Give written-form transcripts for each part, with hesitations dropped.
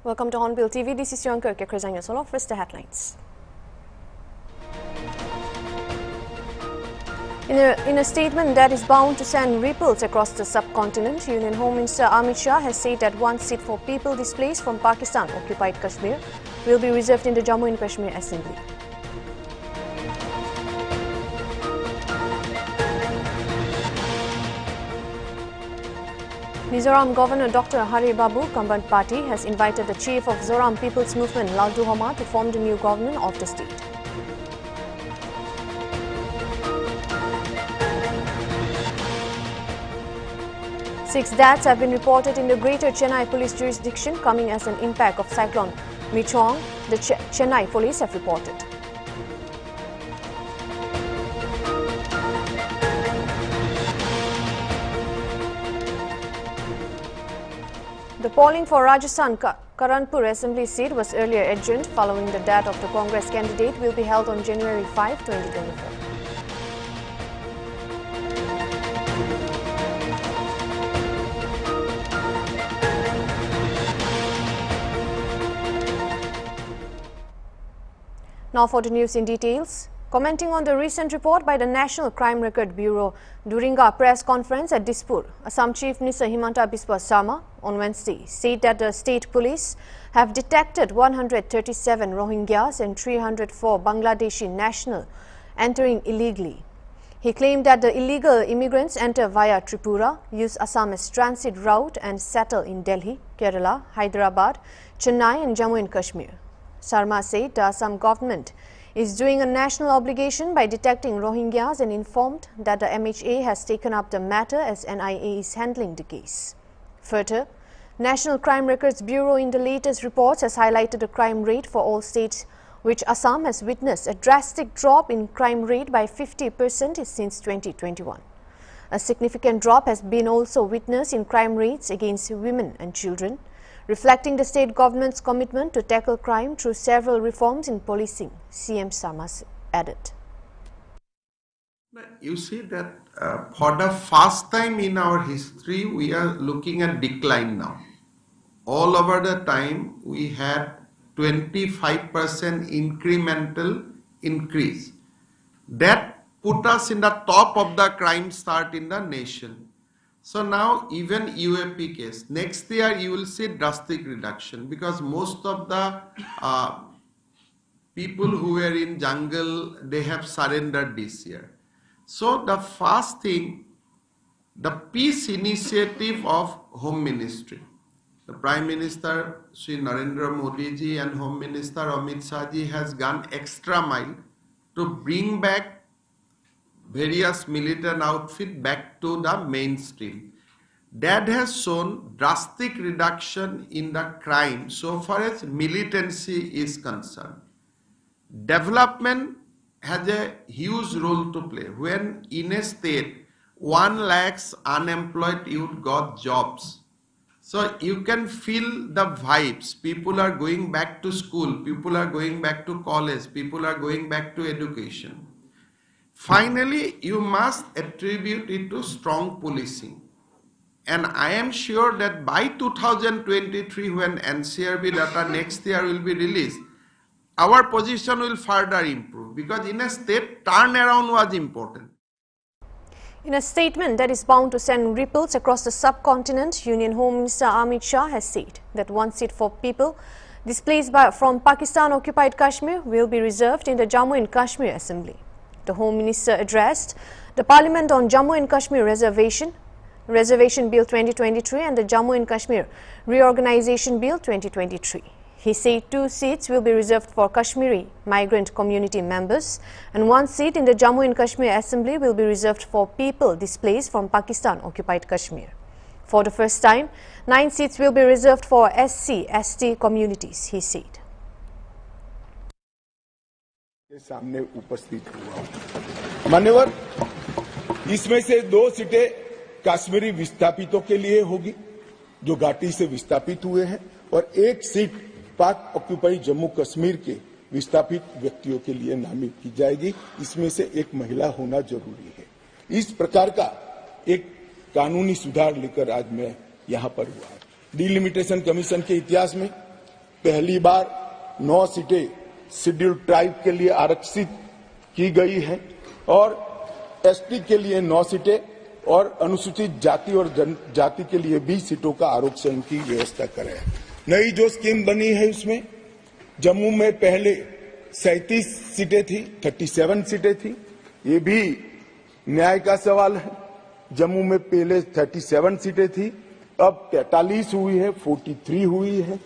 Welcome to HornbillTV. This is Young Kirk Solo. First, the headlines. In a statement that is bound to send ripples across the subcontinent, Union Home Minister Amit Shah has said that one seat for people displaced from Pakistan-occupied Kashmir will be reserved in the Jammu and Kashmir Assembly. Mizoram Governor Dr. Hari Babu Kamban Party has invited the chief of Zoram People's Movement, Laldu Homa, to form the new government of the state. Six deaths have been reported in the Greater Chennai Police jurisdiction, coming as an impact of Cyclone Michoang, the Chennai Police have reported. The polling for Rajasthan Karanpur Assembly seat was earlier adjourned following the death of the Congress candidate will be held on January 5, 2024. Now for the news in details. Commenting on the recent report by the National Crime Record Bureau during a press conference at Dispur, Assam Chief Minister Himanta Biswa Sarma on Wednesday said that the state police have detected 137 Rohingyas and 304 Bangladeshi nationals entering illegally. He claimed that the illegal immigrants enter via Tripura, use Assam as transit route and settle in Delhi, Kerala, Hyderabad, Chennai and Jammu and Kashmir. Sarma said the Assam government is doing a national obligation by detecting Rohingyas and informed that the MHA has taken up the matter as NIA is handling the case. Further, National Crime Records Bureau in the latest reports has highlighted the crime rate for all states, which Assam has witnessed a drastic drop in crime rate by 50% since 2021. A significant drop has been also witnessed in crime rates against women and children, reflecting the state government's commitment to tackle crime through several reforms in policing, CM Sarma added. You see that for the first time in our history, we are looking at decline now. All over the time, we had 25% incremental increase. That put us in the top of the crime start in the nation. So now even UAP case, next year you will see drastic reduction because most of the people who were in jungle, they have surrendered this year. So the first thing, the peace initiative of Home Ministry. The Prime Minister Shri Narendra Modi ji and Home Minister Amit Shah ji has gone extra mile to bring back various militant outfit back to the mainstream. That has shown drastic reduction in the crime so far as militancy is concerned. Development has a huge role to play. When in a state 1 lakh unemployed youth got jobs, so you can feel the vibes. People are going back to school, people are going back to college, people are going back to education. Finally, you must attribute it to strong policing. And I am sure that by 2023, when NCRB data next year will be released, our position will further improve because in a state, turnaround was important. In a statement that is bound to send ripples across the subcontinent, Union Home Minister Amit Shah has said that one seat for people displaced from Pakistan-occupied Kashmir will be reserved in the Jammu and Kashmir Assembly. The Home Minister addressed the Parliament on Jammu and Kashmir Reservation Bill 2023 and the Jammu and Kashmir Reorganization Bill 2023. He said 2 seats will be reserved for Kashmiri migrant community members and 1 seat in the Jammu and Kashmir Assembly will be reserved for people displaced from Pakistan-occupied Kashmir. For the first time, 9 seats will be reserved for SC/ST communities, he said. सामने उपस्थित हुआ मान्यवर, इसमें से 2 सीटें कश्मीरी विस्थापितों के लिए होगी जो घाटी से विस्थापित हुए हैं और 1 सीट पाक ऑक्युपाइड जम्मू कश्मीर के विस्थापित व्यक्तियों के लिए नामित की जाएगी। इसमें से 1 महिला होना जरूरी है। इस प्रकार का एक कानूनी सुधार लेकर आज मैं यहां पर हुआ। डिलिमिटेशन कमीशन के इतिहास में पहली बार 9 सीटें शेड्यूल्ड ट्राइब के लिए आरक्षित की गई है और एसटी के लिए 9 सीटें और अनुसूचित जाति और जनजाति के लिए 20 सीटों का आरक्षण की व्यवस्था करें। नई जो स्कीम बनी है उसमें जम्मू में पहले 37 सीटें थी, 37 सीटें थी। ये भी न्याय का सवाल है। जम्मू में पहले 37 सीटें थी, अब 43 हुई है, 43 हुई है।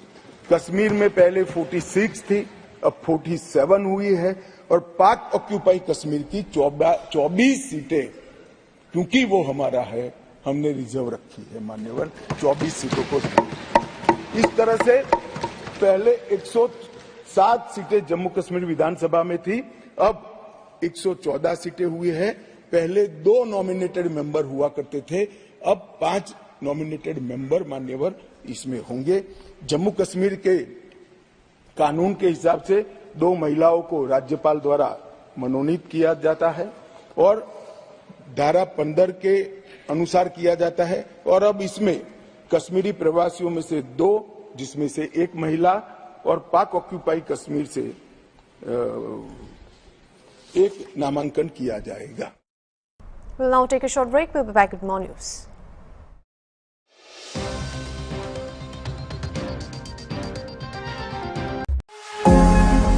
कश्मीर में पहले 46 थी, अब 47 हुई है और पाक ऑक्यूपाई कश्मीर की 24 सीटें, क्योंकि वो हमारा है, हमने रिजर्व रखी है मान्यवर 24 सीटों को। इस तरह से पहले 107 सीटें जम्मू कश्मीर विधानसभा में थी, अब 114 सीटें हुई है। पहले 2 नॉमिनेटेड मेंबर हुआ करते थे, अब 5 नॉमिनेटेड मेंबर मान्यवर इसमें होंगे। जम्मू कश्मीर के कानून के हिसाब से 2 महिलाओं को राज्यपाल द्वारा मनोनीत किया जाता है और धारा 15 के अनुसार किया जाता है और अब इसमें कश्मीरी प्रवासियों में से 2, जिसमें से 1 महिला और पाक ऑक्यूपाई कश्मीर से 1 नामांकन किया जाएगा। We'll now take a short break. We'll be back with more news.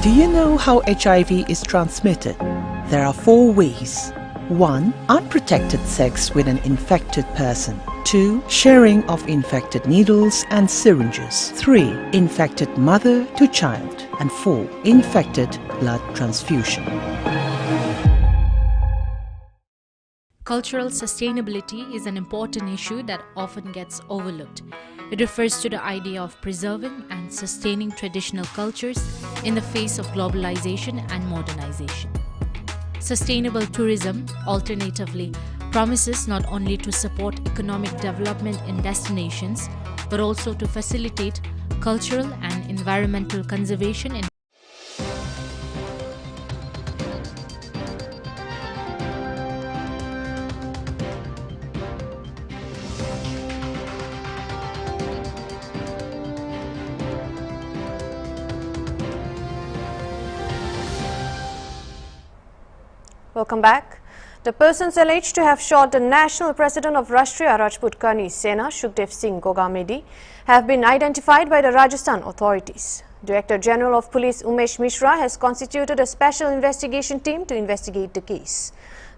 Do you know how HIV is transmitted? There are 4 ways. 1. Unprotected sex with an infected person. 2. Sharing of infected needles and syringes. 3. Infected mother to child. And 4. Infected blood transfusion. Cultural sustainability is an important issue that often gets overlooked. It refers to the idea of preserving and sustaining traditional cultures in the face of globalization and modernization. Sustainable tourism, alternatively, promises not only to support economic development in destinations, but also to facilitate cultural and environmental conservation in Welcome back. The persons alleged to have shot the national president of Rashtriya Rajput Karni Sena, Sukhdev Singh Gogamedi, have been identified by the Rajasthan authorities. Director General of Police Umesh Mishra has constituted a special investigation team to investigate the case.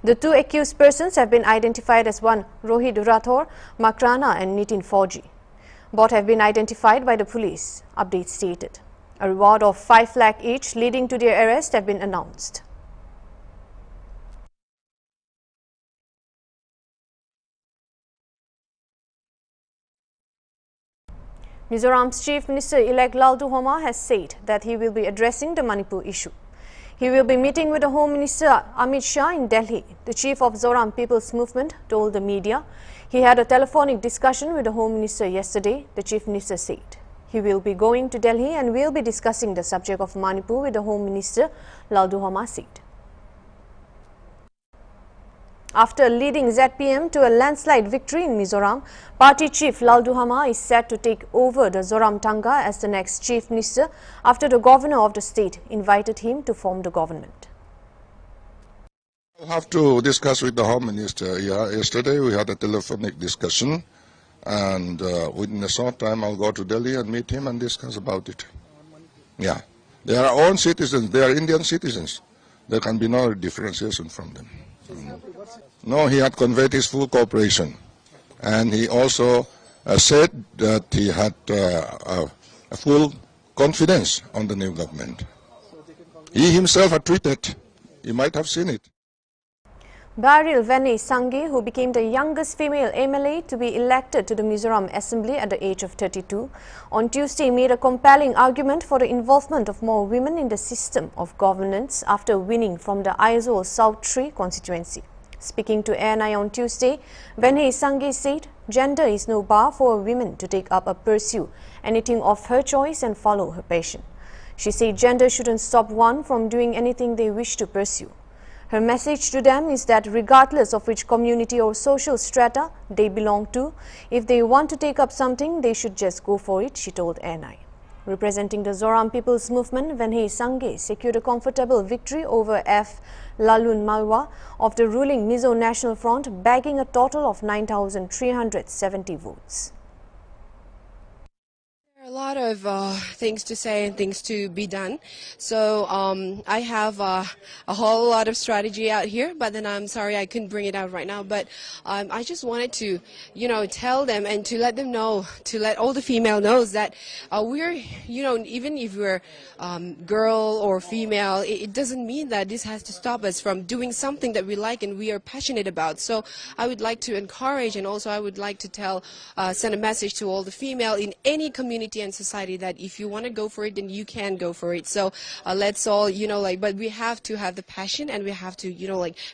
The 2 accused persons have been identified as one Rohit Rathore, Makrana and Nitin Fauji. Both have been identified by the police, update stated. A reward of 5 lakh each leading to their arrest have been announced. Mizoram's Chief Minister-elect Lalduhoma has said that he will be addressing the Manipur issue. He will be meeting with the Home Minister Amit Shah in Delhi. The chief of Zoram People's Movement told the media he had a telephonic discussion with the Home Minister yesterday, the Chief Minister said. He will be going to Delhi and will be discussing the subject of Manipur with the Home Minister, Lalduhoma said. After leading ZPM to a landslide victory in Mizoram, party chief Lalduhoma is set to take over the Zoram Tanga as the next chief minister after the governor of the state invited him to form the government. I'll have to discuss with the Home Minister. Yeah, yesterday we had a telephonic discussion, and within a short time I'll go to Delhi and meet him and discuss about it. Yeah, they are our own citizens. They are Indian citizens. There can be no differentiation from them. No, he had conveyed his full cooperation, and he also said that he had a full confidence on the new government. He himself had tweeted. You might have seen it. Baril Vene Sangye, who became the youngest female MLA to be elected to the Mizoram Assembly at the age of 32, on Tuesday made a compelling argument for the involvement of more women in the system of governance after winning from the Aizawl South Tree constituency. Speaking to ANI on Tuesday, Vene Sangye said gender is no bar for women to take up or pursue anything of her choice and follow her passion. She said gender shouldn't stop one from doing anything they wish to pursue. Her message to them is that regardless of which community or social strata they belong to, if they want to take up something, they should just go for it, she told ANI. Representing the Zoram People's Movement, Venhei Sangye secured a comfortable victory over F. Lalun Malwa of the ruling Mizo National Front, bagging a total of 9,370 votes. There are a lot of things to say and things to be done. So I have a whole lot of strategy out here, but then I'm sorry I couldn't bring it out right now. But I just wanted to, tell them and to let them know, to let all the female knows that we're, even if we're girl or female, it doesn't mean that this has to stop us from doing something that we like and we are passionate about. So I would like to encourage, and also I would like to tell, send a message to all the female in any community and society that if you want to go for it, then you can go for it. So let's all, but we have to have the passion and we have to,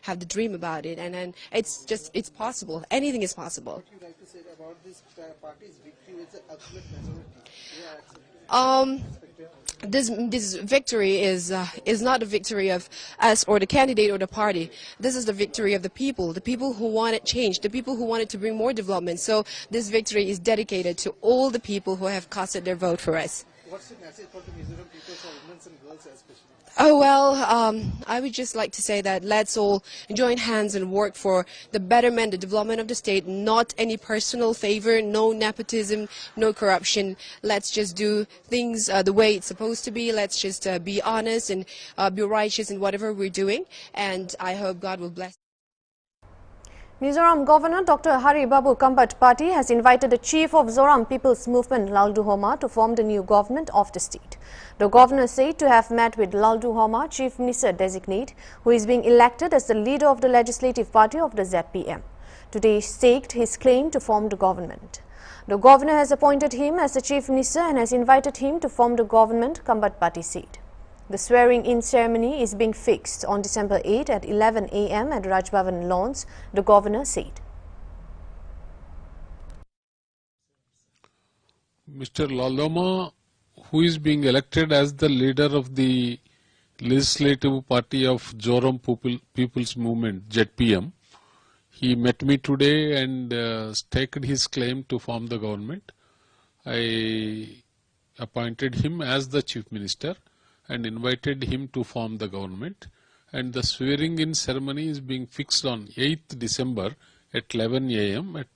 have the dream about it. And then it's possible. Anything is possible. What would you like to say about this party's victory with the absolute majority? This victory is not the victory of us or the candidate or the party. This is the victory of the people who wanted change, the people who wanted to bring more development. So this victory is dedicated to all the people who have casted their vote for us. What's the message for the Mizoram people, for women and girls especially? Oh, well, I would just like to say that let's all join hands and work for the betterment, the development of the state, not any personal favor, no nepotism, no corruption. Let's just do things the way it's supposed to be. Let's just be honest and be righteous in whatever we're doing. And I hope God will bless. Mizoram Governor Dr. Hari Babu Kambat Party has invited the chief of Zoram People's Movement, Laldu Homa, to form the new government of the state. The governor said to have met with Laldu Homa, Chief Minister designate, who is being elected as the leader of the legislative party of the ZPM. Today staked his claim to form the government. The governor has appointed him as the chief minister and has invited him to form the government, Kambat Party said. The swearing-in ceremony is being fixed on December 8 at 11 a.m. at Raj Bhavan lawns, the governor said. Mr. Laloma, who is being elected as the leader of the legislative party of Zoram People's Movement, ZPM, he met me today and staked his claim to form the government. I appointed him as the chief minister and invited him to form the government, and the swearing-in ceremony is being fixed on 8th December at 11 a.m. at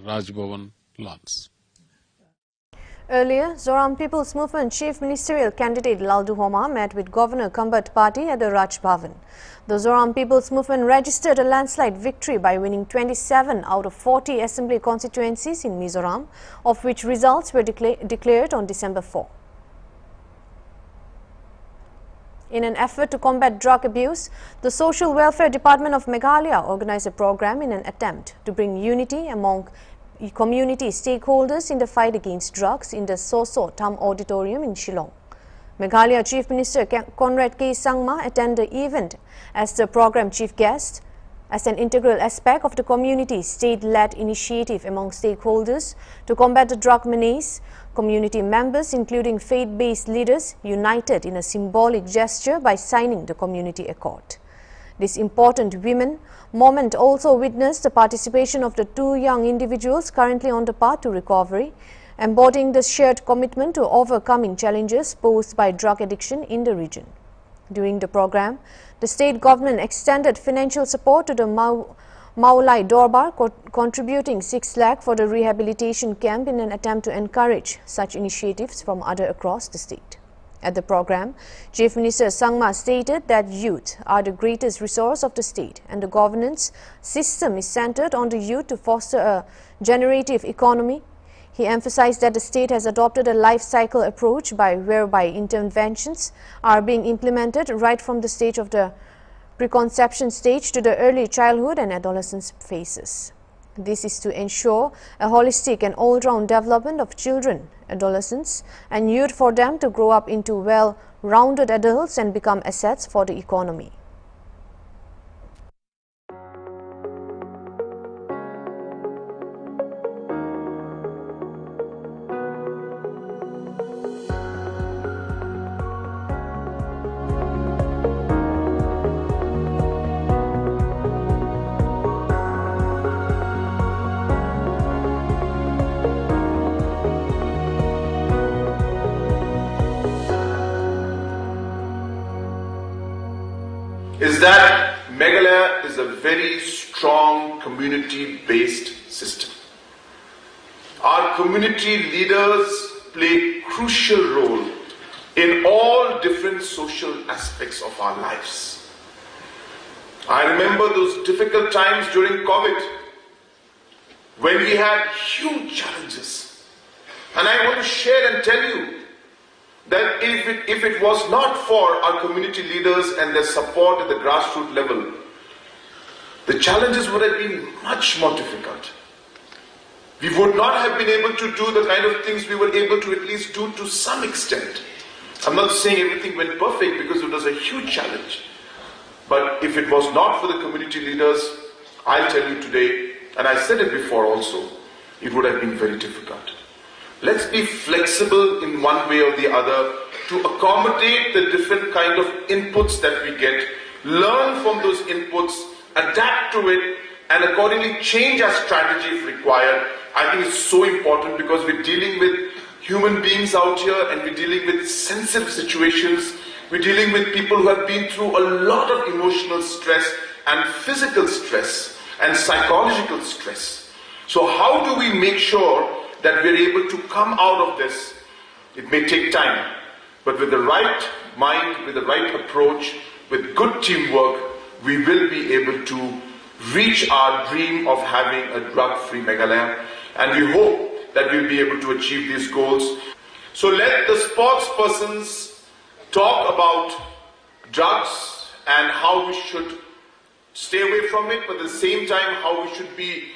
Raj Bhavan lawns. Earlier, Zoram People's Movement Chief Ministerial candidate Laldu Homa met with Governor Kambat Party at the Raj Bhavan. The Zoram People's Movement registered a landslide victory by winning 27 out of 40 assembly constituencies in Mizoram, of which results were declared on December 4. In an effort to combat drug abuse, the Social Welfare Department of Meghalaya organized a program in an attempt to bring unity among community stakeholders in the fight against drugs in the Soso Tam Auditorium in Shillong. Meghalaya Chief Minister Conrad K. Sangma attended the event as the program chief guest. As an integral aspect of the community state-led initiative among stakeholders to combat the drug menace, community members, including faith-based leaders, united in a symbolic gesture by signing the community accord. This important women moment also witnessed the participation of the two young individuals currently on the path to recovery, embodying the shared commitment to overcoming challenges posed by drug addiction in the region. During the program, the state government extended financial support to the Maulai Dorbar, contributing 6 lakh for the rehabilitation camp in an attempt to encourage such initiatives from others across the state. At the program, Chief Minister Sangma stated that youth are the greatest resource of the state and the governance system is centered on the youth to foster a generative economy. He emphasized that the state has adopted a life cycle approach whereby interventions are being implemented right from the stage of the preconception stage to the early childhood and adolescence phases. This is to ensure a holistic and all-round development of children, adolescents, and youth for them to grow up into well-rounded adults and become assets for the economy. that Meghalaya is a very strong community-based system. Our community leaders play a crucial role in all different social aspects of our lives. I remember those difficult times during COVID when we had huge challenges. And I want to share and tell you that if it was not for our community leaders and their support at the grassroots level, the challenges would have been much more difficult. We would not have been able to do the kind of things we were able to at least do to some extent. I'm not saying everything went perfect because it was a huge challenge. But if it was not for the community leaders, I'll tell you today, and I said it before also, it would have been very difficult. Let's be flexible in one way or the other to accommodate the different kind of inputs that we get, learn from those inputs, adapt to it, and accordingly change our strategy if required. I think it's so important because we're dealing with human beings out here and we're dealing with sensitive situations. We're dealing with people who have been through a lot of emotional stress and physical stress and psychological stress. So how do we make sure that we're able to come out of this? It may take time, but with the right mind, with the right approach, with good teamwork, we will be able to reach our dream of having a drug-free Meghalaya, and we hope that we'll be able to achieve these goals. So let the sports persons talk about drugs and how we should stay away from it, but at the same time how we should be,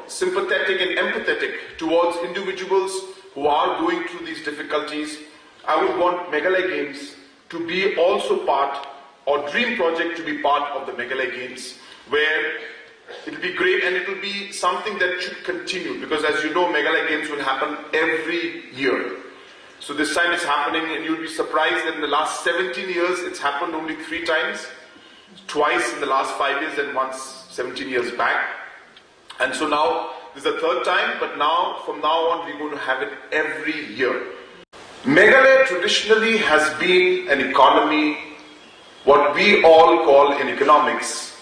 sympathetic and empathetic towards individuals who are going through these difficulties. I would want Meghalaya Games to be also part, or Dream Project to be part of the Meghalaya Games, where it will be great and it will be something that should continue, because as you know, Meghalaya Games will happen every year. So this time it's happening, and you'll be surprised that in the last 17 years it's happened only 3 times, twice in the last 5 years and once 17 years back. And so now this is the 3rd time, but now from now on we're going to have it every year. Meghalaya traditionally has been an economy, what we all call in economics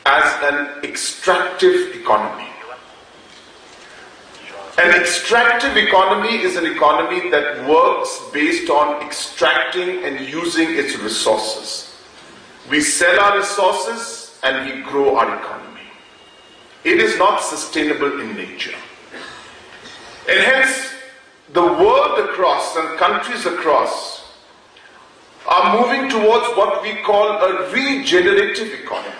as an extractive economy. An extractive economy is an economy that works based on extracting and using its resources. We sell our resources and we grow our economy. It is not sustainable in nature. And hence, the world across and countries across are moving towards what we call a regenerative economy,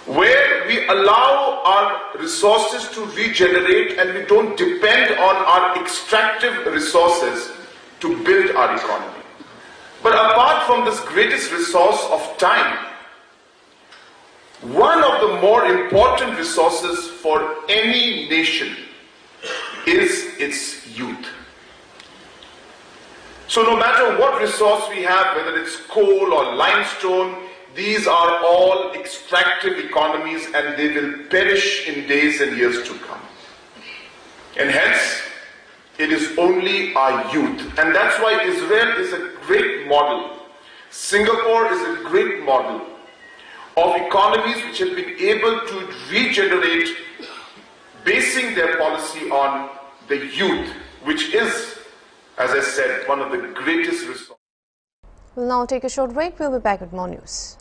where we allow our resources to regenerate and we don't depend on our extractive resources to build our economy. But apart from this greatest resource of time, one of the more important resources for any nation is its youth. So no matter what resource we have, whether it's coal or limestone, these are all extractive economies and they will perish in days and years to come. And hence, it is only our youth. And that's why Israel is a great model. Singapore is a great model of economies which have been able to regenerate, basing their policy on the youth, which is, as I said, one of the greatest resources. We'll now take a short break. We'll be back with more news.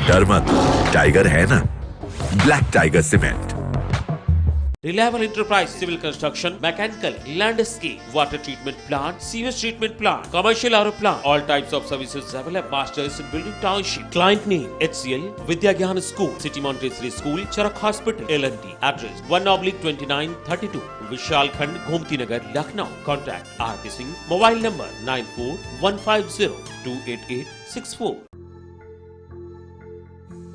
डर मत, tiger है ना, black tiger cement. Reliable enterprise, civil construction, mechanical, landscape, water treatment plant, sewage treatment plant, commercial RO plant, all types of services available. Masters in building township. Client name HCL Vidyagyan School, City Montessori School, Charak Hospital, LND. Address 1/2932, Vishal Khand, Gomti Nagar, Lucknow. Contact RP Singh. Mobile number 9415028864.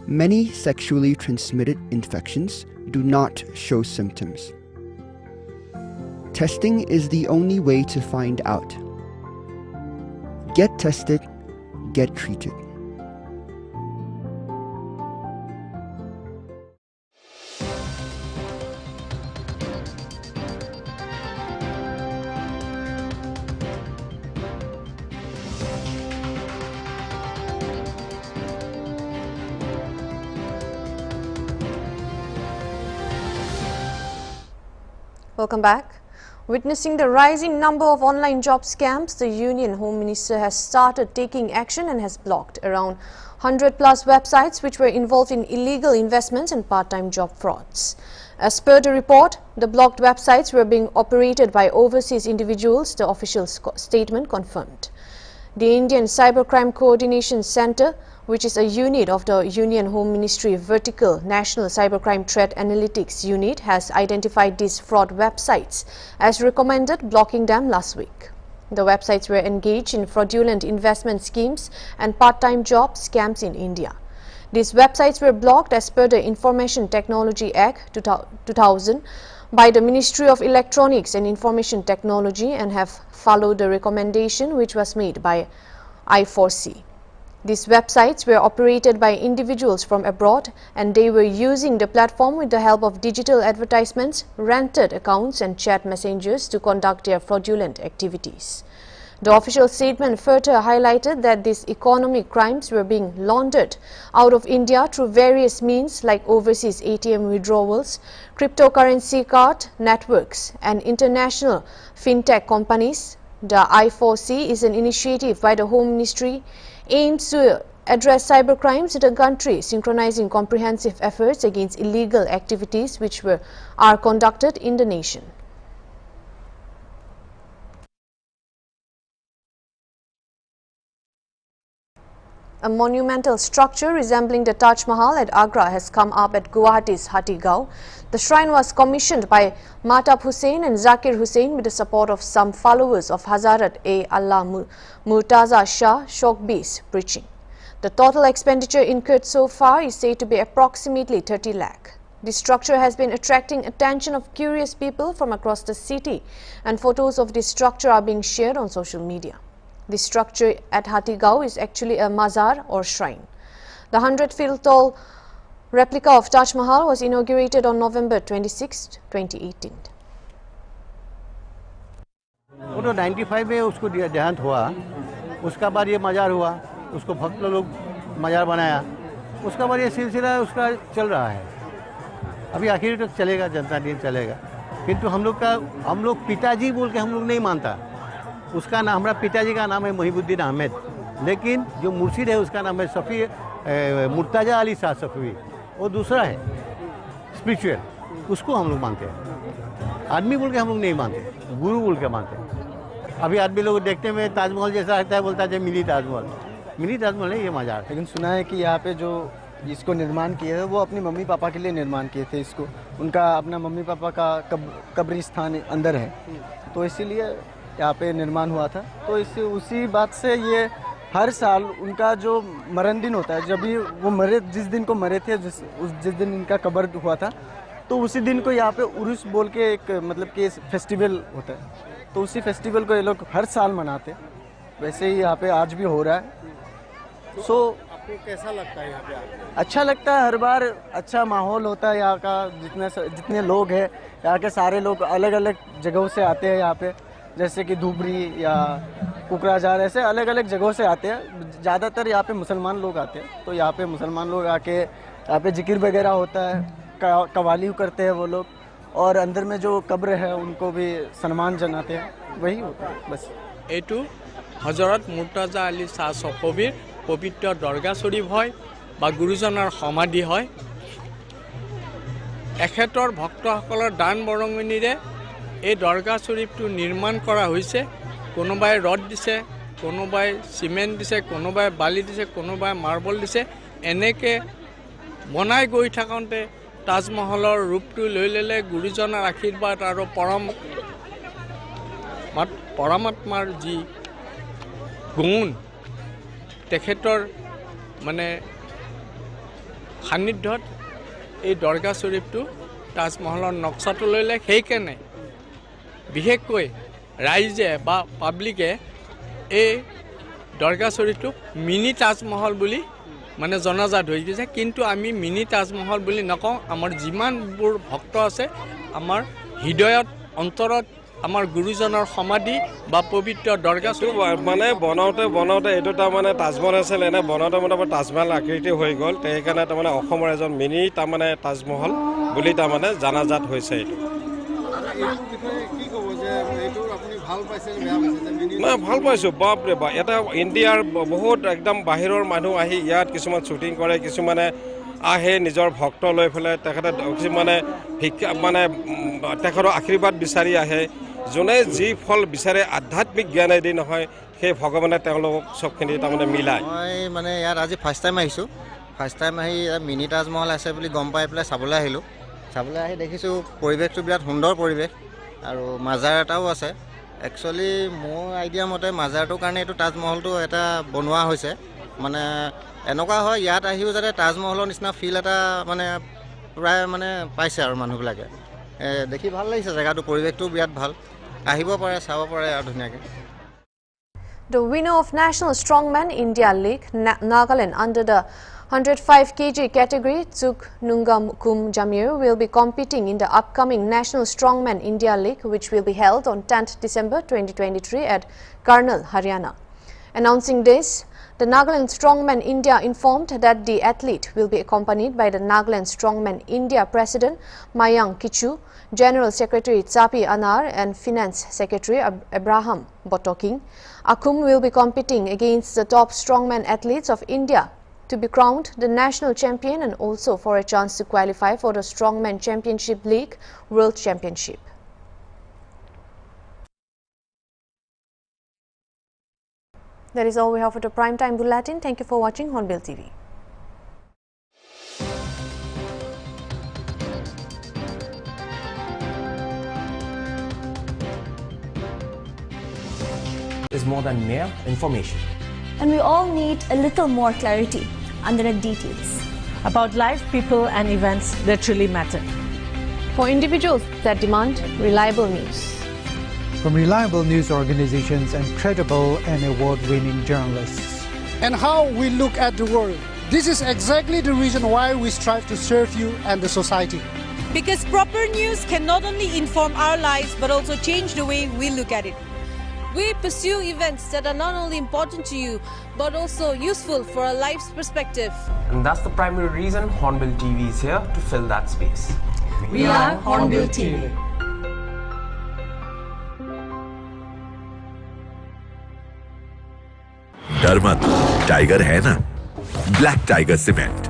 Many sexually transmitted infections do not show symptoms. testing is the only way to find out. Get tested, get treated. Welcome back. Witnessing the rising number of online job scams, the Union Home Minister has started taking action and has blocked around 100 plus websites which were involved in illegal investments and part-time job frauds. As per the report, the blocked websites were being operated by overseas individuals, the official statement confirmed. The Indian Cybercrime Coordination Centre, which is a unit of the Union Home Ministry Vertical National Cybercrime Threat Analytics Unit, has identified these fraud websites as recommended, blocking them last week. The websites were engaged in fraudulent investment schemes and part-time job scams in India. These websites were blocked as per the Information Technology Act 2000 by the Ministry of Electronics and Information Technology and have followed the recommendation which was made by I4C. These websites were operated by individuals from abroad and they were using the platform with the help of digital advertisements, rented accounts and chat messengers to conduct their fraudulent activities. The official statement further highlighted that these economic crimes were being laundered out of India through various means like overseas ATM withdrawals, cryptocurrency card networks and international fintech companies. The I4C is an initiative by the Home Ministry aims to address cybercrimes in the country, synchronizing comprehensive efforts against illegal activities which are conducted in the nation. A monumental structure resembling the Taj Mahal at Agra has come up at Guwahati's Hatigao. The shrine was commissioned by Mahtab Hussain and Zakir Hussain with the support of some followers of Hazrat Allah Murtaza Shah Shokbi's preaching. The total expenditure incurred so far is said to be approximately 30 lakh. This structure has been attracting attention of curious people from across the city, and photos of this structure are being shared on social media. This structure at Hatigao is actually a mazar or shrine. The 100-feet tall replica of Taj Mahal was inaugurated on November 26, 2018. वो तो 95 में उसको देहांत हुआ, उसका बाद ये मजार हुआ, उसको भक्त लोग मजार बनाया, उसका बाद ये सिलसिला उसका चल रहा है. अभी आखिर तक चलेगा, जनता दिन चलेगा. किंतु हम लोग पिताजी बोल के हम लोग नहीं मानता. उसका नाम, हमारा पिताजी का नाम है मोहिबुद्दीन अहमद, लेकिन जो मुर्शिद है उसका नाम है मुर्तजा अली शाह सफ़वी, वो दूसरा है स्पिरिचुअल, उसको हम लोग मानते हैं. आदमी बोल के हम लोग नहीं मानते, गुरु बोल के मानते हैं. अभी आदमी लोग देखते में ताजमहल जैसा लगता है, बोलता है मिनी ताजमहल नहीं, ये मजार. लेकिन सुना है कि यहाँ पे जो इसको निर्माण किया है वो अपनी मम्मी पापा के लिए निर्माण किए थे. इसको उनका अपना मम्मी पापा का कब्रिस्तान अंदर है, तो इसीलिए यहाँ पे निर्माण हुआ था. तो इससे उसी बात से ये हर साल उनका जो मरण दिन होता है, जब भी वो मरे, जिस दिन को मरे थे, जिस दिन इनका कब्र हुआ था, तो उसी दिन को यहाँ पे उर्स बोल के एक मतलब कि फेस्टिवल होता है. तो उसी फेस्टिवल को ये लोग हर साल मनाते. वैसे ही यहाँ पे आज भी हो रहा है. आपको कैसा लगता है यहाँ पे? अच्छा लगता है, हर बार अच्छा माहौल होता है यहाँ का. जितने लोग हैं यहाँ के सारे लोग अलग अलग जगहों से आते हैं यहाँ पे, जैसे कि धुबरी या कुकराझार, ऐसे अलग अलग जगहों से आते हैं. ज़्यादातर यहाँ पे मुसलमान लोग आते हैं, तो यहाँ पे मुसलमान लोग आके यहाँ पे जिक्र वगैरह होता है, कवाली करते हैं वो लोग, और अंदर में जो कब्र है उनको भी सम्मान जनाते हैं. वही होता है बस. एटू हजरत मुर्तजा अली शाह सफवीर पवित्र दरगाह शरीफ है बा गुरुजनार समाधि है. एखेतर भक्तসকলৰ दान बरंगनिरे এই দৰগাহ শৰীফটো নিৰ্মাণ কৰা হৈছে. কোনোবাই ৰড দিছে, কোনোবাই সিমেণ্ট দিছে, কোনোবাই বালি দিছে, কোনোবাই মাৰ্বল দিছে. এনেকৈ বনাই গৈ থাকোঁতে তাজমহলৰ ৰূপটো লৈ ল'লে গুৰুজনাৰ আশীৰ্বাদ আৰু পৰমাত্মাৰ যি গুণ, তেখেতৰ মানে সান্নিধ্যত এই দৰগাহ শৰীফটো তাজমহলৰ নক্সাটো লৈ ল'লে. সেইকাৰণে বিশেষকৈ ৰাইজে বা পাব্লিকে এই দৰগা শ্বৰীফটোক মিনি তাজমহল বুলি মানে জনাজাত হৈ গৈছে কিন্তু আমি মিনি তাজমহল বুলি নকওঁ আমাৰ যিমানবোৰ ভক্ত আছে আমাৰ হৃদয়ত অন্তৰত আমাৰ গুৰুজনৰ সমাধি বা পবিত্ৰ দৰগা মানে বনাওঁতে এইটো তাৰমানে তাজমহল আছিল এনে বনাওঁতে মোটামুটি তাজমহল আকৃতি হৈ গ'ল সেইকাৰণে তাৰমানে অসমৰ এজন মিনি তাৰমানে তাজমহল বুলি তাৰমানে জনাজাত হৈছে এইটো নাই ভাল পাইছোঁ বাপৰে বাপ এটা ইণ্ডিয়াৰ বহুত একদম বাহিৰৰ মানুহ আহি ইয়াত কিছুমান শ্বুটিং কৰে কিছুমানে আহে নিজৰ ভক্ত লৈ পেলাই তেখেতে কিছুমানে ভিক্ষা মানে তেখেতৰ আশীৰ্বাদ বিচাৰি আহে যোনে যি ফল বিচাৰে আধ্যাত্মিক জ্ঞানেদি নহয় সেই ভগৱানে তেওঁলোকক চবখিনি তাৰমানে মিলায় মই মানে ইয়াত আজি ফাৰ্ষ্ট টাইম আহিছোঁ ফাৰ্ষ্ট টাইম আহি মিনি তাজমহল আছে বুলি গম পাই পেলাই চাবলৈ আহিলোঁ চাবলৈ আহি দেখিছোঁ পৰিৱেশটো বিৰাট সুন্দৰ পৰিৱেশ আৰু মাজাৰ এটাও আছে একচুৱেলি মোৰ আইডিয়া মতে মাজাৰটোৰ কাৰণে এইটো তাজমহলটো এটা বনোৱা হৈছে মানে এনেকুৱা হয় ইয়াত আহিও যাতে তাজমহলৰ নিচিনা ফিল এটা মানে প্ৰায় মানে পাইছে আৰু মানুহবিলাকে দেখি ভাল লাগিছে জেগাটো পৰিৱেশটো বিৰাট ভাল আহিব পাৰে চাব পাৰে আৰু ধুনীয়াকৈ The winner of National Strongman India League, Nagaland under the 105 kg category, Tsuk Nungakum Jamir, will be competing in the upcoming National Strongman India League, which will be held on 10th December 2023 at Karnal, Haryana. Announcing this, the Nagaland Strongman India informed that the athlete will be accompanied by the Nagaland Strongman India President Mayang Kichu, General Secretary Tsapi Anar and Finance Secretary Abraham Botoking. Akum will be competing against the top strongman athletes of India to be crowned the national champion and also for a chance to qualify for the Strongman Championship League World Championship. That is all we have for the Primetime Bulletin. Thank you for watching Hornbill TV. Is more than mere information. And we all need a little more clarity under the details. About live people and events that truly matter. For individuals that demand reliable news. From reliable news organizations and credible and award-winning journalists. And how we look at the world. This is exactly the reason why we strive to serve you and the society. Because proper news can not only inform our lives but also change the way we look at it. We pursue events that are not only important to you but also useful for a life's perspective. And that's the primary reason Hornbill TV is here to fill that space. We are Hornbill TV. डर मत, tiger है ना, black tiger cement.